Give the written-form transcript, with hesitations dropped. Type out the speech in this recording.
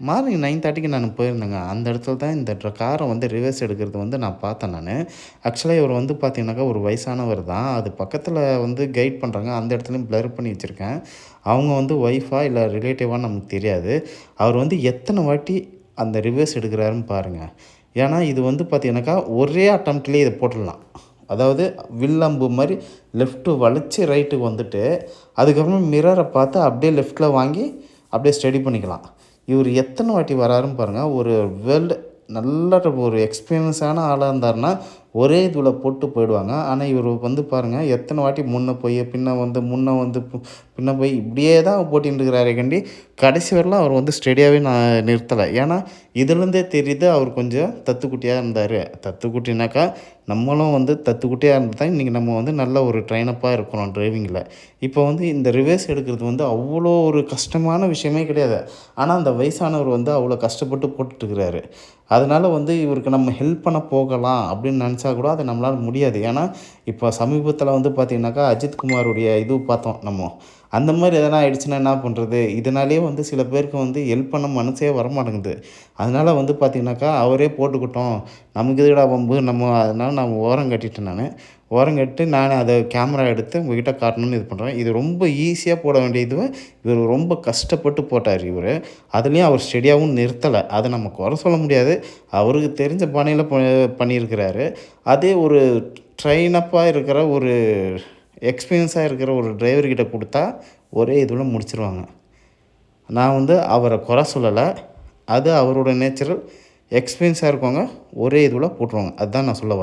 Morning 9:30க்கு நான் போயிருந்தேங்க. அந்த இடத்துல தான் இந்த கார வந்து ரிவர்ஸ் எடுக்கிறது வந்து நான் பார்த்தேன் நானு. ஆக்சுவலா இவரு வந்து பார்த்தீங்கன்னாக்கா, ஒரு வயசானவர் தான். அது பக்கத்தில வந்து கைட் பண்றாங்க. அந்த இடத்துலயும் பிளர் பண்ணி வச்சிருக்கேன். அவங்க வந்து ஒய்ஃபா இல்ல ரிலேட்டிவான்னு நமக்கு தெரியாது. அவர் வந்து எத்தன வாட்டி அந்த ரிவர்ஸ் எடுக்கிறாருன்னு பாருங்க. ஏன்னா, இது வந்து பார்த்தீங்கன்னாக்கா, ஒரே அட்டெம்ப்ட்லயே இத போட்டுடலாம். அதாவது வில் அம்பு மாரி லெஃப்ட் வளைச்சு ரைட்டுக்கு வந்துட்டு, அதுக்கப்புறம் மிரர பார்த்து அப்படியே லெஃப்ட்ல வாங்கி அப்படியே ஸ்டடி பண்ணிக்கலாம். இவரு எத்தனை வாட்டி வராருன்னு பாருங்க. ஒரு நல்ல ஒரு எக்ஸ்பீரியன்ஸான ஆளா இருந்தாருன்னா, ஒரே இதுல போட்டு போயிடுவாங்க. ஆனா, இவரு வந்து பாருங்க, எத்தனை வாட்டி முன்ன போய், பின்ன வந்து, முன்ன வந்து, பின்ன போய் இப்படியே தான் ஓட்டின்னு இருக்கிறாரே காண்டி, கடைசி வரலும் அவர் வந்து ஸ்டெடியாவே நான் நிறுத்தல. ஏன்னா, இதுலேருந்தே தெரியுது அவர் கொஞ்சம் தத்துக்குட்டியா இருந்தாரு. தத்துக்குட்டினாக்கா, நம்மளும் வந்து தத்துக்குட்டியா இருந்தா தான் இன்றைக்கி நம்ம வந்து நல்ல ஒரு ட்ரெயின் அப்பா இருக்கிறோம் டிரைவிங்கில. இப்போ வந்து இந்த ரிவர்ஸ் எடுக்கிறது வந்து அவ்வளோ ஒரு கஷ்டமான விஷயமே கிடையாது. ஆனா, அந்த வயசானவர் வந்து அவ்வளோ கஷ்டப்பட்டு போட்டுட்ருக்கிறாரு. அதனால வந்து இவருக்கு நம்ம ஹெல்ப் பண்ண போகலாம் அப்படின்னு நெனச்சா கூட அது நம்மளால முடியாது. ஏன்னா, இப்போ சமீபத்தில வந்து பார்த்தீங்கன்னாக்கா, அஜித் குமாருடைய இது பார்த்தோம் நம்மோ. அந்த மாரி எதனா ஆயிடுச்சுன்னா என்ன பண்றது? இதனாலேயே வந்து சில பேருக்கு வந்து ஹெல்ப் பண்ண மனசே வரமாட்டேங்குது. அதனால வந்து பார்த்தீங்கன்னாக்கா, அவரே போட்டுக்கட்டும். நமக்கு எதுக்குடா வம்பு? அதனால நான் ஓரம் கட்டிட்டேன் நானு. ஓரங்கட்டி நானே அத கேமரா எடுத்து உங்ககிட்ட காட்டணும்னு இது பண்றேன். இது ரொம்ப ஈஸியா போட வேண்டிய இதுவ, இவரு ரொம்ப கஷ்டப்பட்டு போட்டாரு இவரு. அதுலயும் அவர் ஸ்டெடியாவும் நிறுத்தல. அத நம்ம குறை சொல்ல முடியாது. அவருக்கு தெரிஞ்ச பாணியில பண்ணியிருக்கிறாரு. அதே ஒரு ட்ரெயின் அப்பா இருக்கிற ஒரு எக்ஸ்பீரியன்ஸா இருக்கிற ஒரு டிரைவர் கிட்ட குடுத்தா, ஒரே இதுல முடிச்சுருவாங்க. நான் வந்து அவர குறை சொல்லல. அது அவரோட நேச்சுரல். எக்ஸ்பீரியன்ஸா இருக்கவங்க ஒரே இதுல போட்டுருவாங்க. அதான் நான் சொல்ல வரேன்.